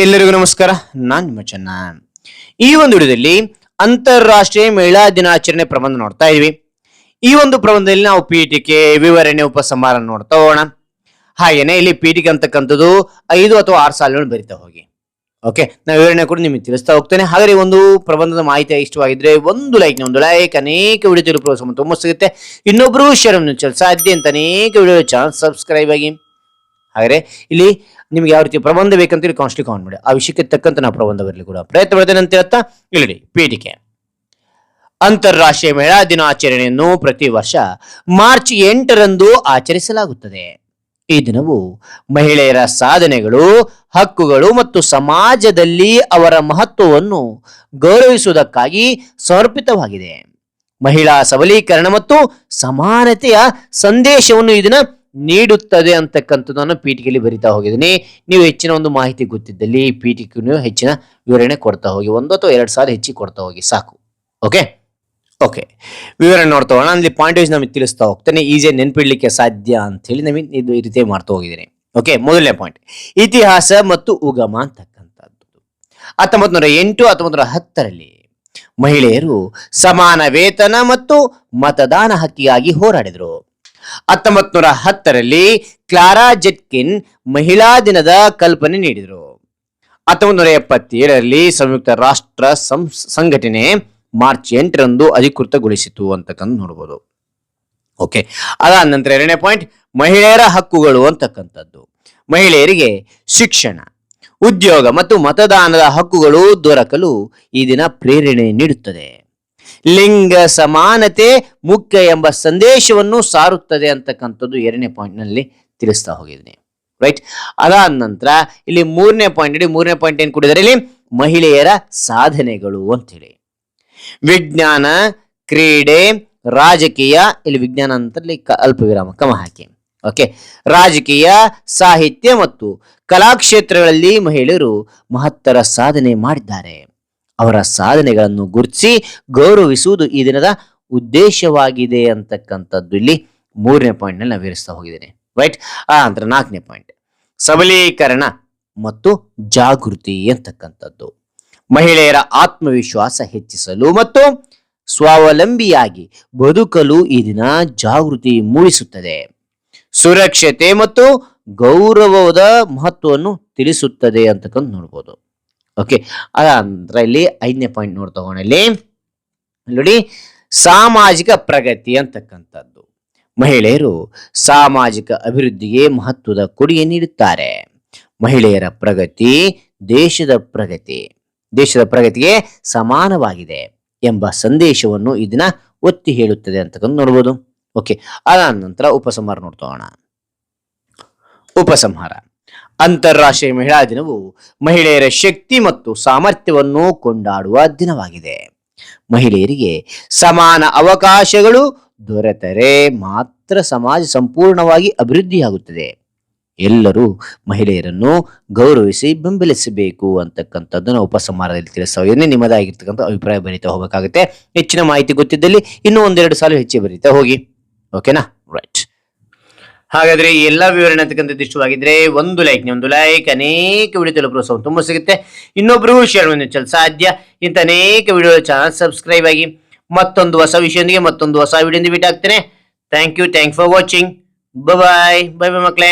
ಎಲ್ಲರಿಗೂ ನಮಸ್ಕಾರ. ನಾನು ನಿಮ್ಮ ಚೆನ್ನ. ಈ ಒಂದು ವಿಡಿಯೋದಲ್ಲಿ ಅಂತಾರಾಷ್ಟ್ರೀಯ ಮಹಿಳಾ ದಿನಾಚರಣೆ ಪ್ರಬಂಧ ನೋಡ್ತಾ ಇದೀವಿ. ಈ ಒಂದು ಪ್ರಬಂಧದಲ್ಲಿ ನಾವು ಪೀಠಿಕೆ, ವಿವರಣೆ, ಉಪಸಂಹಾರ ನೋಡ್ತಾ ಹೋಗೋಣ. ಹಾಗೇನೆ ಇಲ್ಲಿ ಪೀಠಿಕೆ ಅಂತಕ್ಕಂಥದ್ದು 5 ಅಥವಾ 6 ಸಾಲುಗಳನ್ನು ಬರಿತಾ ಹೋಗಿ. ಓಕೆ, ನಾವು ವಿವರಣೆ ಕೂಡ ನಿಮಗೆ ತಿಳಿಸ್ತಾ ಹೋಗ್ತೇನೆ. ಹಾಗಾದ್ರೆ ಒಂದು ಪ್ರಬಂಧದ ಮಾಹಿತಿ ಇಷ್ಟವಾಗಿದ್ರೆ ಒಂದು ಲೈಕ್, ಅನೇಕ ವಿಡಿಯೋ ತಿಳಿಸಲು ತುಂಬ ಸಿಗುತ್ತೆ. ಇನ್ನೊಬ್ರು ಶೇರ್ ಸಾಧ್ಯ ಅಂತ ಅನೇಕ ವಿಡಿಯೋ ಚಾನಲ್ ಸಬ್ಸ್ಕ್ರೈಬ್ ಆಗಿ. ಹಾಗಾದ್ರೆ ಇಲ್ಲಿ ನಿಮ್ಗೆ ಯಾವ ರೀತಿ ಪ್ರಬಂಧ ಬೇಕಂತ ಹೇಳಿ ಕಾನ್ಸ್ಟ್ಲಿ ಕಾಮೆಂಟ್ ಮಾಡಿ. ಆ ವಿಷಯಕ್ಕೆ ತಕ್ಕಂತೆ ನಾವು ಪ್ರಬಂಧ ಬರಲಿ ಕೂಡ ಪ್ರಯತ್ನ ಪಡ್ತೇನೆ ಅಂತ ಹೇಳ್ತಾ ಇಲ್ಲಿ ಪೀಠಿಕೆ. ಅಂತಾರಾಷ್ಟ್ರೀಯ ಮಹಿಳಾ ದಿನಾಚರಣೆಯನ್ನು ಪ್ರತಿ ವರ್ಷ ಮಾರ್ಚ್ 8ರಂದು ಆಚರಿಸಲಾಗುತ್ತದೆ. ಈ ದಿನವು ಮಹಿಳೆಯರ ಸಾಧನೆಗಳು, ಹಕ್ಕುಗಳು ಮತ್ತು ಸಮಾಜದಲ್ಲಿ ಅವರ ಮಹತ್ವವನ್ನು ಗೌರವಿಸುವುದಕ್ಕಾಗಿ ಸಮರ್ಪಿತವಾಗಿದೆ. ಮಹಿಳಾ ಸಬಲೀಕರಣ ಮತ್ತು ಸಮಾನತೆಯ ಸಂದೇಶವನ್ನು ಈ ದಿನ ನೀಡುತ್ತದೆ ಅಂತಕ್ಕಂಥದ್ದನ್ನು ಪೀಠಿಕೆಯಲ್ಲಿ ಬರಿತಾ ಹೋಗಿದ್ದೀನಿ. ನೀವು ಹೆಚ್ಚಿನ ಒಂದು ಮಾಹಿತಿ ಗೊತ್ತಿದ್ದಲ್ಲಿ ಪೀಠಿಕೆ ನೀವು ಹೆಚ್ಚಿನ ವಿವರಣೆ ಕೊಡ್ತಾ ಹೋಗಿ, 1 ಅಥವಾ 2 ಸಾಲ ಹೆಚ್ಚಿಗೆ ಕೊಡ್ತಾ ಹೋಗಿ ಸಾಕು. ಓಕೆ, ವಿವರಣೆ ನೋಡ್ತಾ ಹೋಗೋಣ. ಅಲ್ಲಿ ಪಾಯಿಂಟ್ ವೈಸ್ ನಮಗೆ ತಿಳಿಸ್ತಾ ಹೋಗ್ತೇನೆ, ಈಸಿಯಾಗಿ ನೆನ್ಪಿಡ್ಲಿಕ್ಕೆ ಸಾಧ್ಯ ಅಂತ ಹೇಳಿ ನಮಗೆ ಇದು ಈ ರೀತಿ ಮಾಡ್ತಾ ಹೋಗಿದ್ದೀನಿ. ಓಕೆ, ಮೊದಲನೇ ಪಾಯಿಂಟ್ ಇತಿಹಾಸ ಮತ್ತು ಉಗಮ ಅಂತಕ್ಕಂಥದ್ದು. 1908 1910ರಲ್ಲಿ ಮಹಿಳೆಯರು ಸಮಾನ ವೇತನ ಮತ್ತು ಮತದಾನ ಹಕ್ಕಿಗಾಗಿ ಹೋರಾಡಿದರು. 1910ರಲ್ಲಿ ಕ್ಲಾರಾ ಜೆಟ್ಕಿನ್ ಮಹಿಳಾ ದಿನದ ಕಲ್ಪನೆ ನೀಡಿದರು. 1977ರಲ್ಲಿ ಸಂಯುಕ್ತ ರಾಷ್ಟ್ರ ಸಂಘಟನೆ ಮಾರ್ಚ್ 8ರಂದು ಅಧಿಕೃತಗೊಳಿಸಿತು ಅಂತಕ್ಕಂಥ ನೋಡಬಹುದು. ಓಕೆ, ಅದಾದ ನಂತರ 2ನೇ ಪಾಯಿಂಟ್ ಮಹಿಳೆಯರ ಹಕ್ಕುಗಳು ಅಂತಕ್ಕಂಥದ್ದು. ಮಹಿಳೆಯರಿಗೆ ಶಿಕ್ಷಣ, ಉದ್ಯೋಗ ಮತ್ತು ಮತದಾನದ ಹಕ್ಕುಗಳು ದೊರಕಲು ಈ ದಿನ ಪ್ರೇರಣೆ ನೀಡುತ್ತದೆ. ಲಿಂಗ ಸಮಾನತೆ ಮುಖ್ಯ ಎಂಬ ಸಂದೇಶವನ್ನು ಸಾರುತ್ತದೆ ಅಂತಕ್ಕಂಥದ್ದು 2ನೇ ಪಾಯಿಂಟ್ ನಲ್ಲಿ ತಿಳಿಸ್ತಾ ಹೋಗಿದ್ದೀನಿ. ರೈಟ್, ಅದಾದ ನಂತರ ಇಲ್ಲಿ 3ನೇ ಪಾಯಿಂಟ್ ಏನ್ ಕೊಟ್ಟಿದ್ದಾರೆ, ಇಲ್ಲಿ ಮಹಿಳೆಯರ ಸಾಧನೆಗಳು ಅಂತೇಳಿ. ವಿಜ್ಞಾನ, ಕ್ರೀಡೆ, ರಾಜಕೀಯ, ಇಲ್ಲಿ ವಿಜ್ಞಾನ ಅಂತ ಅಲ್ಪ ವಿರಾಮ ಕಮ ಹಾಕಿ. ಓಕೆ, ರಾಜಕೀಯ, ಸಾಹಿತ್ಯ ಮತ್ತು ಕಲಾ ಕ್ಷೇತ್ರಗಳಲ್ಲಿ ಮಹಿಳೆಯರು ಮಹತ್ತರ ಸಾಧನೆ ಮಾಡಿದ್ದಾರೆ. ಅವರ ಸಾಧನೆಗಳನ್ನು ಗುರುತಿಸಿ ಗೌರವಿಸುವುದು ಈ ದಿನದ ಉದ್ದೇಶವಾಗಿದೆ ಅಂತಕ್ಕಂಥದ್ದು ಇಲ್ಲಿ 3ನೇ ಪಾಯಿಂಟ್ ನಲ್ಲಿ ನಾವು ವಿವರಿಸ್ತಾ ಹೋಗಿದ್ದೇನೆ. ರೈಟ್, ಆ ನಂತರ 4ನೇ ಪಾಯಿಂಟ್ ಸಬಲೀಕರಣ ಮತ್ತು ಜಾಗೃತಿ ಅಂತಕ್ಕಂಥದ್ದು. ಮಹಿಳೆಯರ ಆತ್ಮವಿಶ್ವಾಸ ಹೆಚ್ಚಿಸಲು ಮತ್ತು ಸ್ವಾವಲಂಬಿಯಾಗಿ ಬದುಕಲು ಈ ದಿನ ಜಾಗೃತಿ ಮೂಡಿಸುತ್ತದೆ. ಸುರಕ್ಷತೆ ಮತ್ತು ಗೌರವದ ಮಹತ್ವವನ್ನು ತಿಳಿಸುತ್ತದೆ ಅಂತಕ್ಕಂಥ ನೋಡ್ಬೋದು. ಓಕೆ, ಅದಂತರ ಇಲ್ಲಿ 5ನೇ ಪಾಯಿಂಟ್ ನೋಡ್ತಾ ಹೋಗೋಣ. ಇಲ್ಲಿ ನೋಡಿ, ಸಾಮಾಜಿಕ ಪ್ರಗತಿ ಅಂತಕ್ಕಂಥದ್ದು. ಮಹಿಳೆಯರು ಸಾಮಾಜಿಕ ಅಭಿವೃದ್ಧಿಗೆ ಮಹತ್ವದ ಕೊಡುಗೆ ನೀಡುತ್ತಾರೆ. ಮಹಿಳೆಯರ ಪ್ರಗತಿ ದೇಶದ ಪ್ರಗತಿಗೆ ಸಮಾನವಾಗಿದೆ ಎಂಬ ಸಂದೇಶವನ್ನು ಈ ದಿನ ಒತ್ತಿ ಹೇಳುತ್ತದೆ ಅಂತಕ್ಕಂಥ ನೋಡ್ಬೋದು. ಓಕೆ, ಅದಾದ ನಂತರ ಉಪಸಂಹಾರ ನೋಡ್ತಾ ಹೋಗೋಣ. ಉಪಸಂಹಾರ ಅಂತಾರಾಷ್ಟ್ರೀಯ ಮಹಿಳಾ ದಿನವು ಮಹಿಳೆಯರ ಶಕ್ತಿ ಮತ್ತು ಸಾಮರ್ಥ್ಯವನ್ನು ಕೊಂಡಾಡುವ ದಿನವಾಗಿದೆ. ಮಹಿಳೆಯರಿಗೆ ಸಮಾನ ಅವಕಾಶಗಳು ದೊರೆತರೆ ಮಾತ್ರ ಸಮಾಜ ಸಂಪೂರ್ಣವಾಗಿ ಅಭಿವೃದ್ಧಿಯಾಗುತ್ತದೆ. ಎಲ್ಲರೂ ಮಹಿಳೆಯರನ್ನು ಗೌರವಿಸಿ ಬೆಂಬಲಿಸಬೇಕು ಅಂತಕ್ಕಂಥದ್ದನ್ನು ಉಪಸಂಹಾರದಲ್ಲಿ ತಿಳಿಸ್ತಾ ಹೋಗಿ ನಿಮ್ಮದಾಗಿರ್ತಕ್ಕಂಥ ಅಭಿಪ್ರಾಯ ಬರೀತಾ ಹೋಗಬೇಕಾಗುತ್ತೆ. ಹೆಚ್ಚಿನ ಮಾಹಿತಿ ಗೊತ್ತಿದ್ದಲ್ಲಿ ಇನ್ನೂ 1-2 ಸಾಲು ಹೆಚ್ಚಿಗೆ ಬರೀತಾ ಹೋಗಿ. ಓಕೆನಾ? ರೈಟ್, ಹಾಗಾದ್ರೆ ಈ ಎಲ್ಲಾ ವಿವರಣೆ ಅಂತಕ್ಕಂಥದ್ದು ಇಷ್ಟವಾಗಿದ್ರೆ ಒಂದು ಲೈಕ್, ಅನೇಕ ವಿಡಿಯೋ ತಲುಪಲು ತುಂಬ ಸಿಗುತ್ತೆ. ಇನ್ನೊಬ್ರು ಶೇರ್ ಮಾಡಿ ಸಾಧ್ಯ ಇಂಥ ಅನೇಕ ವಿಡಿಯೋ ಚಾನಲ್ ಸಬ್ಸ್ಕ್ರೈಬ್ ಆಗಿ. ಮತ್ತೊಂದು ಹೊಸ ವಿಷಯದೊಂದಿಗೆ ಮತ್ತೊಂದು ಹೊಸ ವಿಡಿಯೋದಿಂದ ಭೇಟಿ ಆಗ್ತೇನೆ. Thank you for watching. Bye ಮಕ್ಕಳೇ.